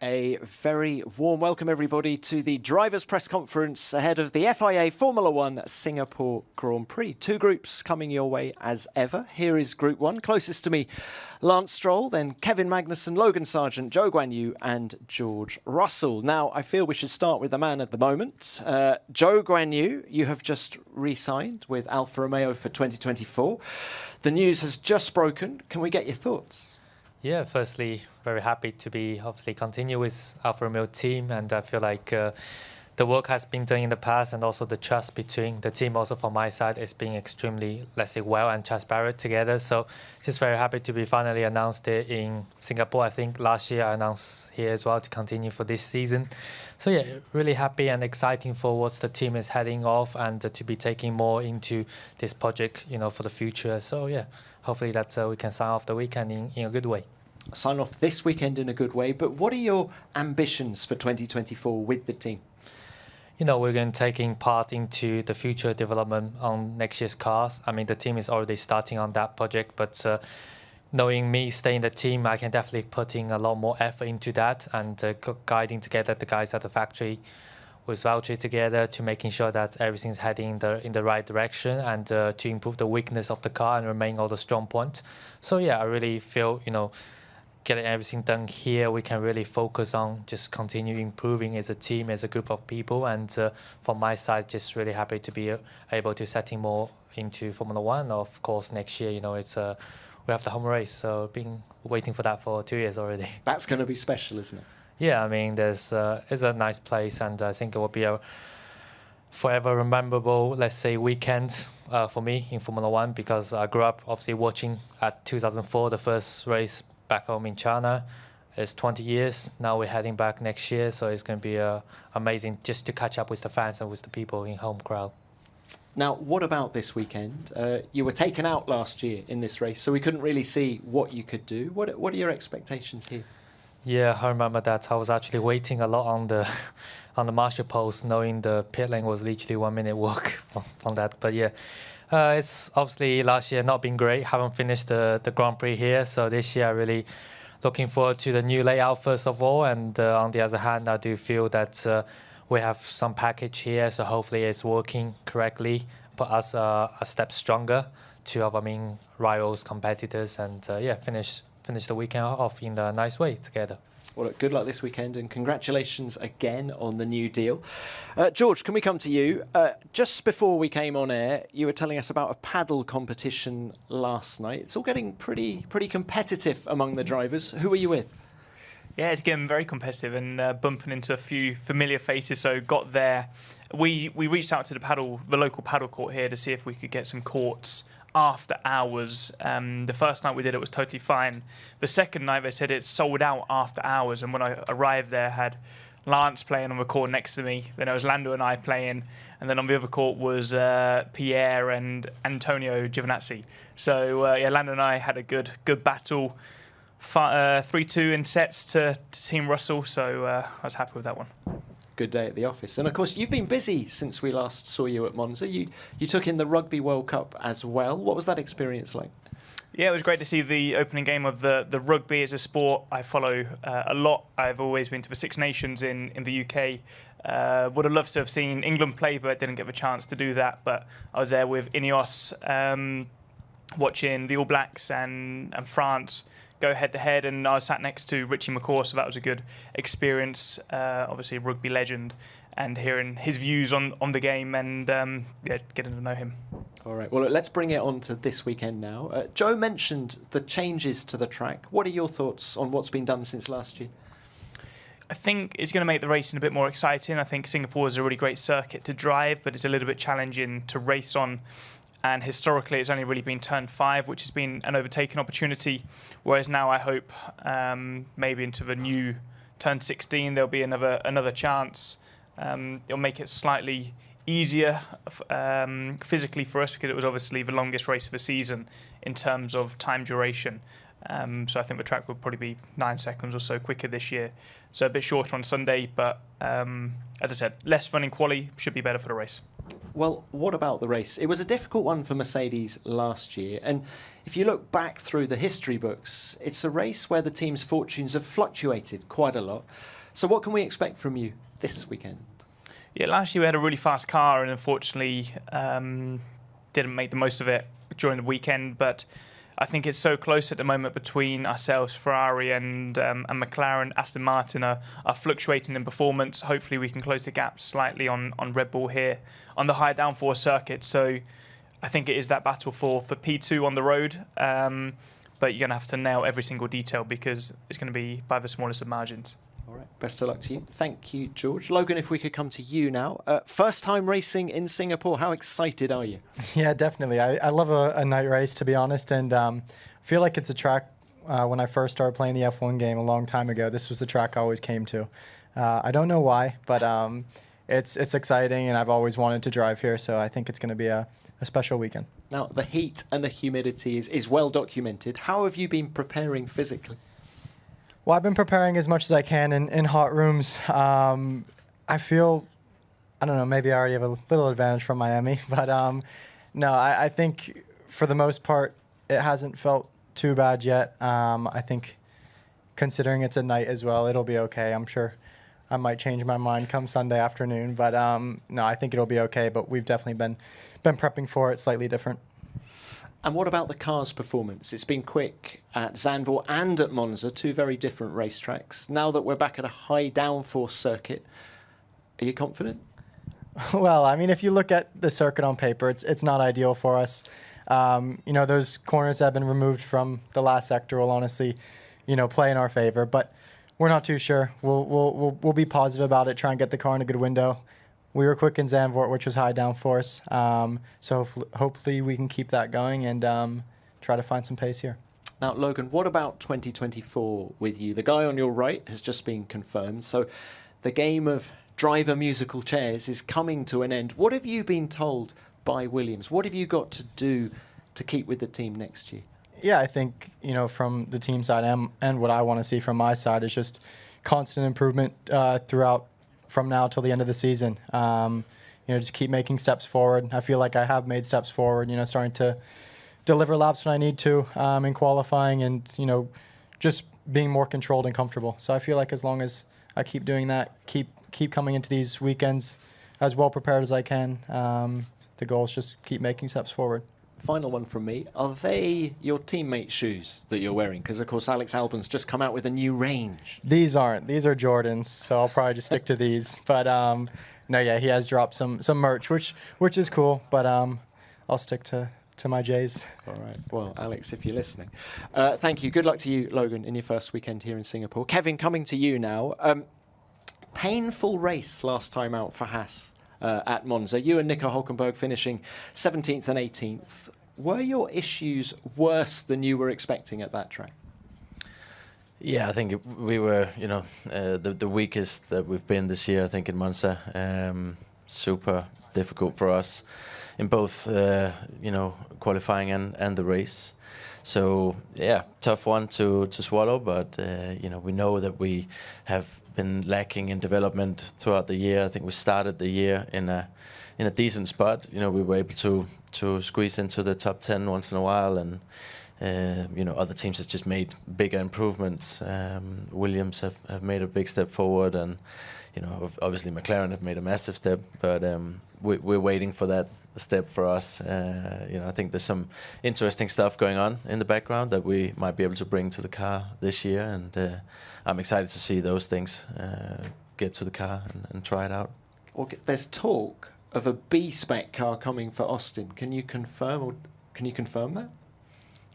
A very warm welcome, everybody, to the drivers' press conference ahead of the FIA Formula 1 Singapore Grand Prix. Two groups coming your way as ever. Here is Group 1. Closest to me, Lance Stroll, then Kevin Magnussen, Logan Sargent, Zhou Guanyu and George Russell. Now, I feel we should start with the man at the moment. Zhou Guanyu, you have just re-signed with Alfa Romeo for 2024. The news has just broken. Can we get your thoughts? Yeah, firstly, very happy to be obviously continue with Alfa Romeo team, and I feel like the work has been done in the past, and also the trust between the team also from my side is being extremely, let's say, well and transparent together. So just very happy to be finally announced it in Singapore. I think last year I announced here as well to continue for this season. So yeah, really happy and exciting for what the team is heading off, and to be taking more into this project, for the future. So yeah, hopefully that we can sign off the weekend in a good way. Sign off this weekend in a good way, but what are your ambitions for 2024 with the team? We're going to taking part into the future development on next year's cars. I mean, the team is already starting on that project, but knowing me staying in the team, I can definitely put in a lot more effort into that, and guiding together the guys at the factory with Valtteri together to making sure that everything's heading in the right direction, and to improve the weakness of the car and remain all the strong points. So yeah, I really feel, getting everything done here, we can really focus on just continue improving as a team, as a group of people. And from my side, just really happy to be able to setting more into Formula 1. Of course, next year, it's we have the home race, so been waiting for that for 2 years already. That's going to be special, isn't it? Yeah, I mean, it's a nice place, and I think it will be a forever rememberable, let's say, weekend for me in Formula 1, because I grew up obviously watching at 2004, the first race back home in China. It's 20 years. Now we're heading back next year, so it's going to be amazing just to catch up with the fans and with the people in home crowd. Now, what about this weekend? You were taken out last year in this race, so we couldn't really see what you could do. What are your expectations here? Yeah, I remember that. I was actually waiting a lot on the marshal post, knowing the pit lane was literally 1 minute walk from that. But yeah, it's obviously last year not been great. Haven't finished the Grand Prix here, so this year I really looking forward to the new layout first of all. And on the other hand, I do feel that we have some package here, so hopefully it's working correctly, put us a step stronger to our main rivals, competitors, and finish the weekend off in a nice way together. Well, look, good luck this weekend, and congratulations again on the new deal. George, can we come to you? Just before we came on air, you were telling us about a paddle competition last night. It's all getting pretty competitive among the drivers. Who are you with? Yeah, it's getting very competitive, and bumping into a few familiar faces. So got there. We reached out to the local paddle court here to see if we could get some courts after hours. The first night we did it was totally fine. The second night they said it's sold out after hours, and when I arrived there, I had Lance playing on the court next to me, then it was Lando and I playing, and then on the other court was Pierre and Antonio Giovinazzi. So Lando and I had a good battle, 3-2 in sets to Team Russell, so I was happy with that one. Good day at the office. And of course, you've been busy since we last saw you at Monza. You took in the Rugby World Cup as well. What was that experience like? Yeah, it was great to see the opening game of the rugby. As a sport I follow a lot. I've always been to the Six Nations in the UK. Would have loved to have seen England play, but didn't get the chance to do that. But I was there with Ineos, watching the All Blacks and France go head-to-head, and I was sat next to Richie McCaw, so that was a good experience. Obviously a rugby legend, and hearing his views on the game, and getting to know him. All right, well, let's bring it on to this weekend now. Zhou mentioned the changes to the track. What are your thoughts on what's been done since last year? I think it's going to make the racing a bit more exciting. I think Singapore is a really great circuit to drive, but it's a little bit challenging to race on. And historically, it's only really been turn 5, which has been an overtaken opportunity. Whereas now, I hope maybe into the new turn 16, there'll be another chance. It'll make it slightly easier physically for us, because it was obviously the longest race of the season in terms of time duration. So I think the track will probably be 9 seconds or so quicker this year. So a bit shorter on Sunday, but as I said, less fun in quali, should be better for the race. Well, what about the race? It was a difficult one for Mercedes last year, and if you look back through the history books, it's a race where the team's fortunes have fluctuated quite a lot. So what can we expect from you this weekend? Yeah, last year we had a really fast car and unfortunately didn't make the most of it during the weekend. But I think it's so close at the moment between ourselves, Ferrari and McLaren. Aston Martin are fluctuating in performance. Hopefully we can close the gap slightly on Red Bull here on the high downforce circuit. So I think it is that battle for P2 on the road. But you're going to have to nail every single detail because it's going to be by the smallest of margins. All right, best of luck to you. Thank you, George. Logan, if we could come to you now. First time racing in Singapore. How excited are you? Yeah, definitely. I love a night race, to be honest, and feel like it's a track. When I first started playing the F1 game a long time ago, this was the track I always came to. I don't know why, but it's exciting, and I've always wanted to drive here, so I think it's going to be a special weekend. Now, the heat and the humidity is well documented. How have you been preparing physically? Well, I've been preparing as much as I can in hot rooms. I feel, I don't know, maybe I already have a little advantage from Miami, but no, I think for the most part, it hasn't felt too bad yet. I think considering it's at night as well, it'll be okay. I'm sure I might change my mind come Sunday afternoon, but no, I think it'll be okay, but we've definitely been prepping for it slightly different. And what about the car's performance? It's been quick at Zandvoort and at Monza, two very different racetracks. Now that we're back at a high downforce circuit, are you confident? Well, I mean, if you look at the circuit on paper, it's not ideal for us. You know, those corners that have been removed from the last sector will honestly, you know, play in our favor. But we're not too sure. We'll be positive about it, try and get the car in a good window. We were quick in Zandvoort, which was high downforce. So hopefully we can keep that going and try to find some pace here. Now, Logan, what about 2024 with you? The guy on your right has just been confirmed. So the game of driver musical chairs is coming to an end. What have you been told by Williams? What have you got to do to keep with the team next year? Yeah, I think, you know, from the team side and what I want to see from my side is just constant improvement throughout from now till the end of the season. You know, just keep making steps forward. I feel like I have made steps forward, you know, starting to deliver laps when I need to in qualifying and, you know, just being more controlled and comfortable. So I feel like as long as I keep doing that, keep coming into these weekends as well prepared as I can, the goal is just keep making steps forward. Final one from me. Are they your teammates' shoes that you're wearing? Because, of course, Alex Albon's just come out with a new range. These aren't. These are Jordans, so I'll probably just stick to these. But, no, yeah, he has dropped some merch, which is cool. But I'll stick to my J's. All right. Well, Alex, if you're listening. Thank you. Good luck to you, Logan, in your first weekend here in Singapore. Kevin, coming to you now. Painful race last time out for Haas. At Monza. You and Nico Hülkenberg finishing 17th and 18th. Were your issues worse than you were expecting at that track? Yeah, I think we were, you know, the weakest that we've been this year, I think, in Monza. Super difficult for us in both, you know, qualifying and the race. So, yeah, tough one to swallow, but, you know, we know that we have been lacking in development throughout the year. I think we started the year in a decent spot. You know, we were able to squeeze into the top 10 once in a while, and you know, other teams have just made bigger improvements. Williams have made a big step forward, and you know, obviously McLaren have made a massive step, but we're waiting for that step for us. You know, I think there's some interesting stuff going on in the background that we might be able to bring to the car this year, and I'm excited to see those things get to the car and try it out. Well, there's talk of a B-spec car coming for Austin. Can you confirm that?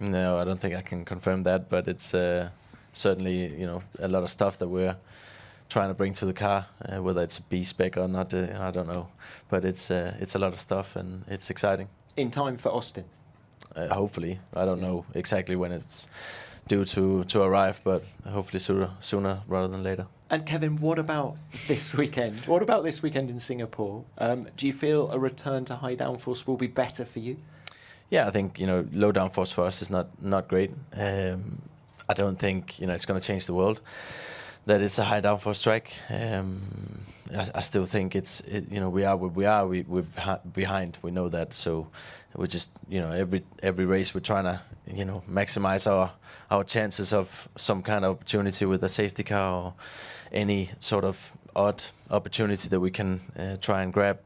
No, I don't think I can confirm that, but it's certainly, you know, a lot of stuff that we're trying to bring to the car, whether it's a B-spec or not, I don't know. But it's a lot of stuff, and it's exciting. In time for Austin? Hopefully. I don't know exactly when it's due to arrive, but hopefully sooner rather than later. And Kevin, what about this weekend? What about this weekend in Singapore? Do you feel a return to high downforce will be better for you? Yeah, I think, you know, low downforce for us is not great. I don't think, you know, it's going to change the world that it's a high downforce track. I still think we are where we are. We're behind. We know that. So we're just every race we're trying to maximize our chances of some kind of opportunity with a safety car or any sort of odd opportunity that we can try and grab.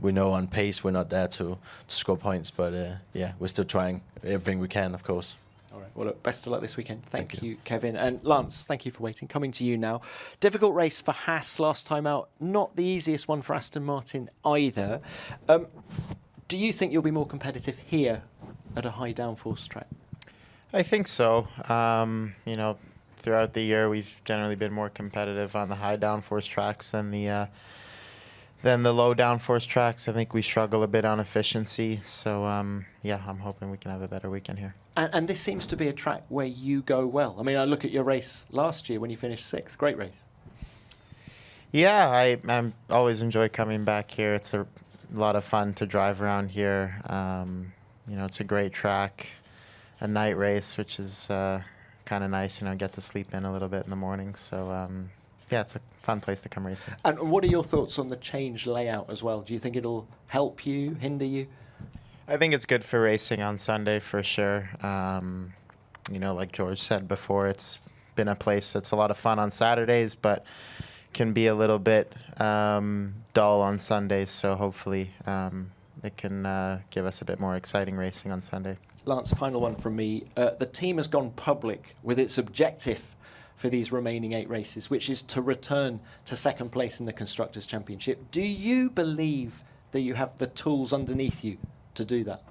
We know on pace we're not there to score points, but we're still trying everything we can, of course. All right. Well, look, best of luck this weekend. Thank you, Kevin. And Lance, thank you for waiting. Coming to you now. Difficult race for Haas last time out. Not the easiest one for Aston Martin either. Do you think you'll be more competitive here at a high downforce track? I think so. Throughout the year, we've generally been more competitive on the high downforce tracks than the low downforce tracks. I think we struggle a bit on efficiency. So, I'm hoping we can have a better weekend here. And this seems to be a track where you go well. I mean, I look at your race last year when you finished 6th. Great race. Yeah, I always enjoy coming back here. It's a lot of fun to drive around here. It's a great track, a night race, which is kind of nice. Get to sleep in a little bit in the morning. So, it's a fun place to come racing. And what are your thoughts on the changed layout as well? Do you think it'll help you, hinder you? I think it's good for racing on Sunday for sure. Like George said before, it's been a place that's a lot of fun on Saturdays, but can be a little bit dull on Sundays. So hopefully it can give us a bit more exciting racing on Sunday. Lance, final one from me. The team has gone public with its objective for these remaining 8 races, which is to return to 2nd place in the Constructors' Championship. Do you believe that you have the tools underneath you to do that?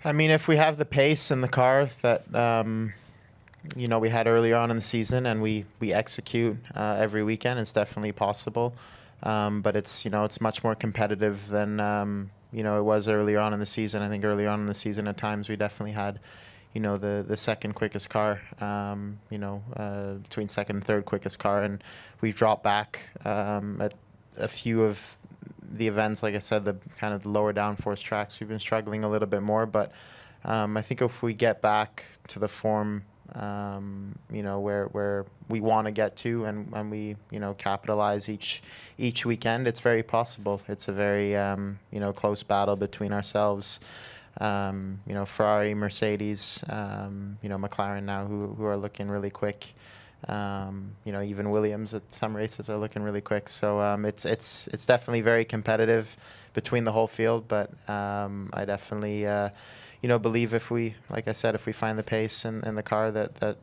I mean, if we have the pace in the car that we had earlier on in the season, and we execute every weekend, it's definitely possible. But it's much more competitive than it was earlier on in the season. I think earlier on in the season, at times we definitely had the second quickest car, between second and third quickest car, and we've dropped back at a few of the events. Like I said, the kind of the lower downforce tracks, we've been struggling a little bit more, but I think if we get back to the form where we want to get to, and we capitalize each weekend, it's very possible. It's a very close battle between ourselves, Ferrari, Mercedes, McLaren now, who are looking really quick. Even Williams at some races are looking really quick. So it's definitely very competitive between the whole field. But I definitely believe if we find the pace in the car that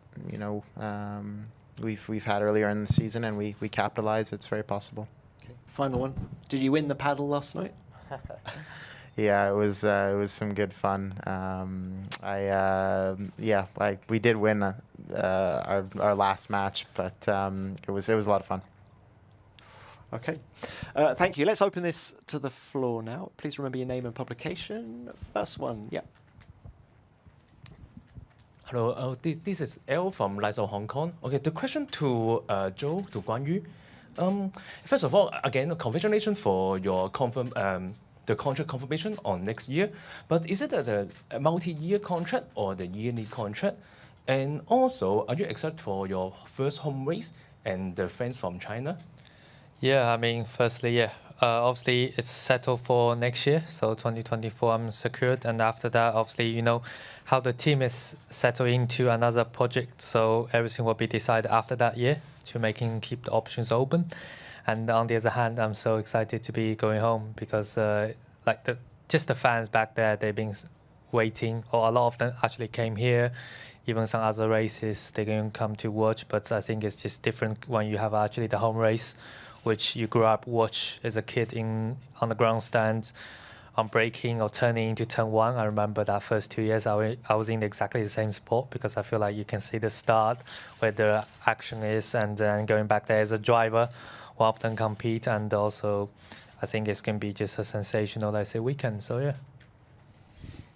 we've had earlier in the season, and we capitalize, it's very possible. Okay. Final one. Did you win the paddle last night? Yeah, it was some good fun. We did win our last match, but it was a lot of fun. Okay, thank you. Let's open this to the floor now. Please remember your name and publication. First one, yeah. Hello, this is L from Lysol Hong Kong. Okay, the question to Joe, to Guan Yu. First of all, again, congratulations for your the contract confirmation on next year. But is it a multi-year contract or the yearly contract? And also, are you excited for your first home race and the fans from China? Yeah, I mean, firstly, yeah. Obviously, it's settled for next year, so 2024 I'm secured. And after that, obviously, how the team is settled into another project, so everything will be decided after that year to keep the options open. And on the other hand, I'm so excited to be going home because just the fans back there, they've been waiting, or a lot of them actually came here. Even some other races, they're going to come to watch, but I think it's just different when you have actually the home race, which you grew up watch as a kid on the grandstand, on braking or turning into turn 1. I remember that first 2 years I was in exactly the same sport, because I feel like you can see the start where the action is, and then going back there as a driver, we'll often compete, and also I think it's going to be just a sensational, let's say, weekend. So yeah.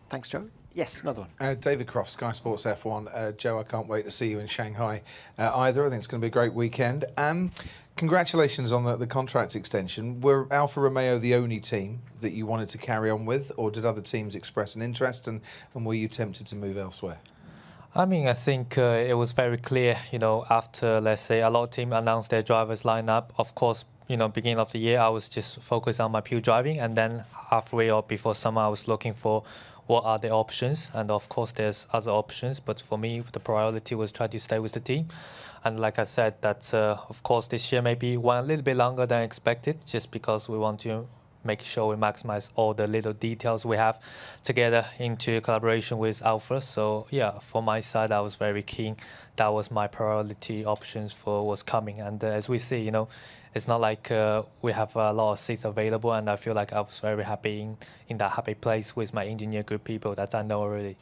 Thanks, Joe. Yes, another one. David Croft, Sky Sports F1. Joe, I can't wait to see you in Shanghai either. I think it's going to be a great weekend. Congratulations on the contract extension. Were Alfa Romeo the only team that you wanted to carry on with, or did other teams express an interest, and were you tempted to move elsewhere? I mean, I think it was very clear, after, let's say, a lot of teams announced their drivers lineup. Of course, beginning of the year, I was just focused on my pure driving. And then halfway or before summer, I was looking for what are the options. And of course, there's other options. But for me, the priority was try to stay with the team. And like I said, that, of course, this year maybe went a little bit longer than expected, just because we want to make sure we maximize all the little details we have together into collaboration with Alpha. So yeah, for my side, I was very keen. That was my priority options for what's coming. And as we see, it's not like we have a lot of seats available. And I feel like I was very happy in that happy place with my engineer group people that I know already.